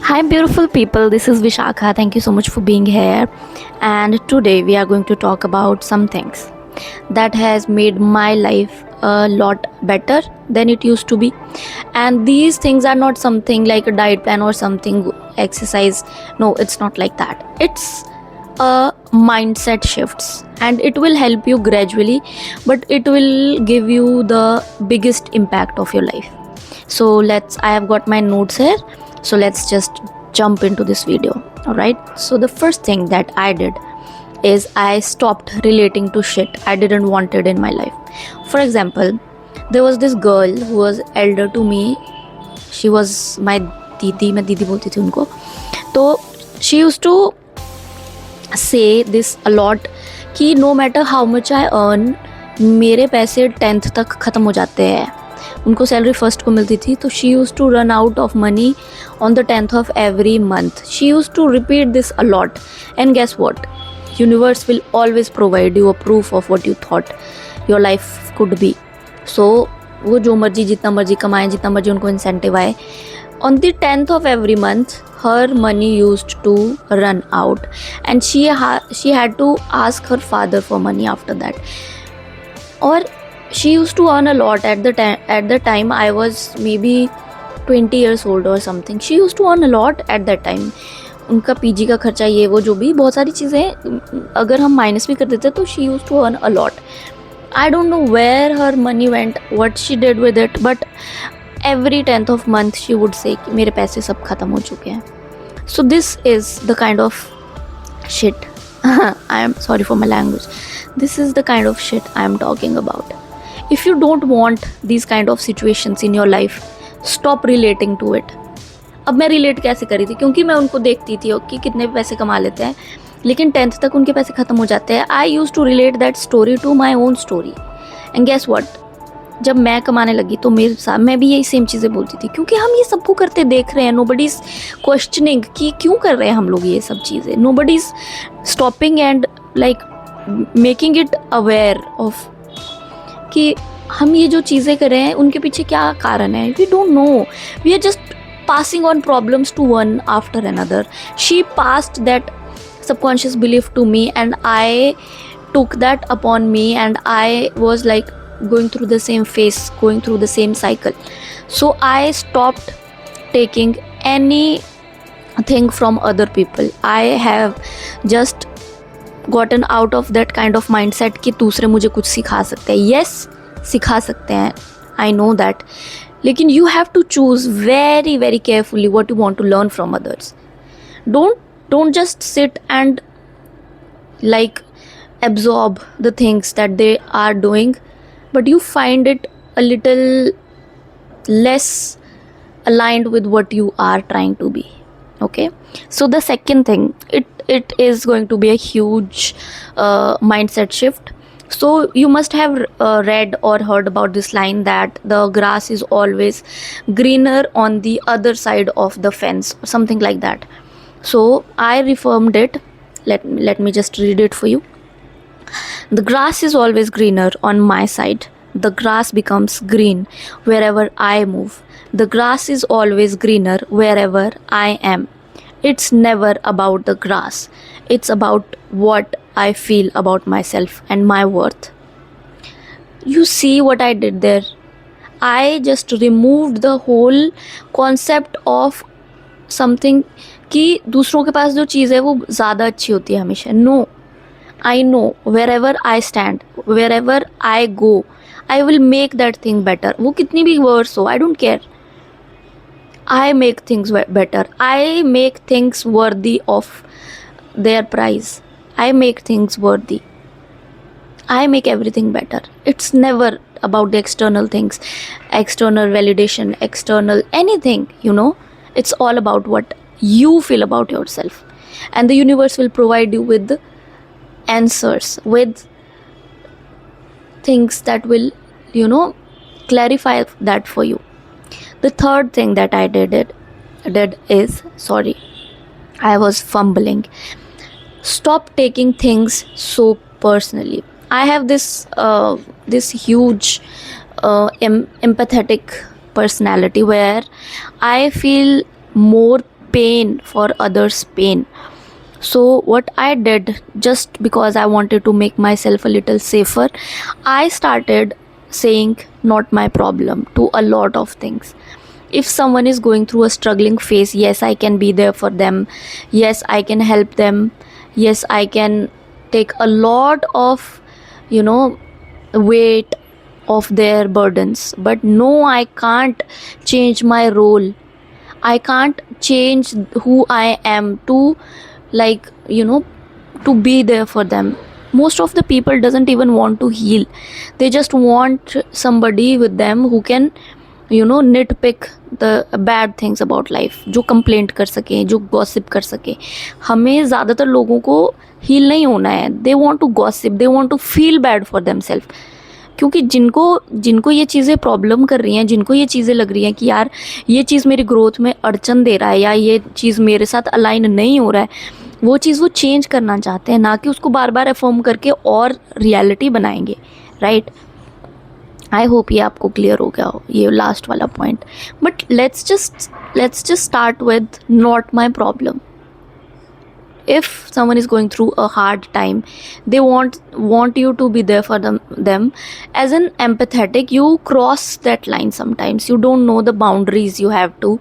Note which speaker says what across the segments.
Speaker 1: Hi, beautiful people. This is Vishakha. Thank you so much for being here. And today we are going to talk about some things that has made my life a lot better than it used to be. And these things are not something like a diet plan or something exercise. No, it's not like that. It's a mindset shifts and it will help you gradually, but it will give you the biggest impact of your life. So I have got my notes here, so let's just jump into this video. All right, so the first thing that I did is I stopped relating to shit I didn't wanted in my life. For example, there was this girl who was elder to me. She was my didi, मैं दीदी बोलती थी उनको. तो she used to say this a lot कि no matter how much I earn, मेरे पैसे 10th तक ख़त्म हो जाते हैं. उनको सैलरी फर्स्ट को मिलती थी, तो she used to run out of money on the 10th of every month. She used to repeat this a lot and guess what, universe will always provide you a proof of what you thought your life could be. So वो जो मर्जी जितना मर्जी कमाएं, जितना मर्जी उनको incentive आए, on the 10th of every month her money used to run out and she had to ask her father for money after that. Or she used to earn a lot at the time I was maybe 20 years old or something. She used to earn a lot at that time. उनका PG का खर्चा, ये वो जो भी बहुत सारी चीज़ें अगर हम माइनस भी कर देते तो she used to earn a lot. I don't know where her money went, what she did with it, but every 10th of month she would say कि मेरे पैसे सब ख़त्म हो चुके हैं. So this is the kind of shit I am sorry for my language. This is the kind of shit I am talking about. If you don't want these kind of situations in your life, stop relating to it. अब मैं relate कैसे करी थी, क्योंकि मैं उनको देखती थी कि कितने पैसे कमा लेते हैं लेकिन 10th तक उनके पैसे ख़त्म हो जाते हैं. I used to relate that story to my own story and guess what, जब मैं कमाने लगी तो मेरे साथ मैं भी यही सेम चीज़ें बोलती थी, क्योंकि हम ये सबको करते देख रहे हैं. नोबडी इज़ क्वेश्चनिंग कि क्यों कर रहे हैं हम लोग ये सब चीज़ें. Nobody is stopping and like making it aware of कि हम ये जो चीज़ें कर रहे हैं उनके पीछे क्या कारण है. We don't know, we are just passing on problems to one after another. She passed that subconscious belief to me and I took that upon me and I was like going through the same phase, going through the same cycle. So I stopped taking anything from other people. I have just gotten out of that kind of mindset कि दूसरे मुझे कुछ सिखा सकते हैं. Yes, सिखा सकते हैं, I know that. लेकिन you have to choose very very carefully what you want to learn from others. Don't just sit and like absorb the things that they are doing, but you find it a little less aligned with what you are trying to be. Okay, so the second thing, it is going to be a huge mindset shift. So you must have read or heard about this line that the grass is always greener on the other side of the fence or something like that. So I reformed it. Let me just read it for you. The grass is always greener on my side. The grass becomes green wherever I move. The grass is always greener wherever I am. It's never about the grass. It's about what I feel about myself and my worth. You see what I did there? I just removed the whole concept of something कि दूसरों के पास जो चीज़ है वो ज़्यादा अच्छी होती है हमेशा. No, I know wherever I stand, wherever I go, I will make that thing better. वो कितनी भी worse हो, I don't care. I make things better. I make things worthy of their price. I make things worthy. I make everything better. It's never about the external things, external validation, external anything, you know. It's all about what you feel about yourself. And the universe will provide you with answers, with things that will, you know, clarify that for you. The third thing that I did is, sorry, I was fumbling. Stop taking things so personally. I have this huge empathetic personality where I feel more pain for others' pain. So what I did, just because I wanted to make myself a little safer, I started saying not my problem to a lot of things. If someone is going through a struggling phase, yes, I can be there for them. Yes, I can help them. Yes, I can take a lot of, weight of their burdens. But no, I can't change my role. I can't change who I am to, like, to be there for them. Most of the people doesn't even want to heal. They just want somebody with them who can, nitpick the bad things about life, जो complaint कर सके, जो gossip कर सके. हमें ज़्यादातर लोगों को हील नहीं होना है. They want to gossip, they want to feel bad for themselves. क्योंकि जिनको ये चीज़ें प्रॉब्लम कर रही हैं, जिनको ये चीज़ें लग रही हैं कि यार ये चीज़ मेरी ग्रोथ में अड़चन दे रहा है, या ये चीज़ मेरे साथ अलाइन नहीं हो रहा है, वो चीज़ वो चेंज करना चाहते हैं, ना कि उसको बार बार अफर्म करके और रियलिटी बनाएंगे. राइट. आई होप ये आपको क्लियर हो गया हो, ये लास्ट वाला point. But let's just start with not my problem. If someone is going through a hard time, they want you to be there for them. As an empathetic, you cross that line sometimes. You don't know the boundaries you have to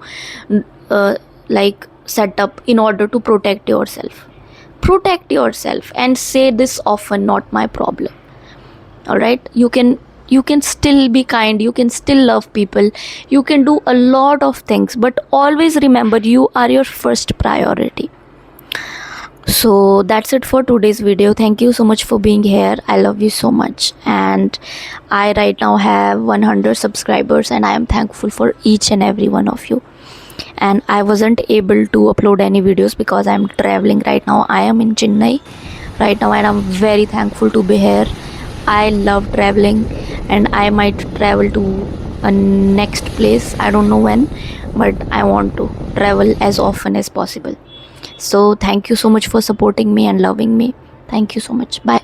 Speaker 1: like set up in order to protect yourself. Protect yourself and say this often, not my problem. All right. You can still be kind, you can still love people, you can do a lot of things, but always remember you are your first priority. So that's it for today's video. Thank you so much for being here. I love you so much, and I right now have 100 subscribers, and I am thankful for each and every one of you. And I wasn't able to upload any videos because I am traveling right now. I am in Chennai right now, and I'm very thankful to be here. I love traveling, and I might travel to a next place. I don't know when, but I want to travel as often as possible. So thank you so much for supporting me and loving me. Thank you so much. Bye.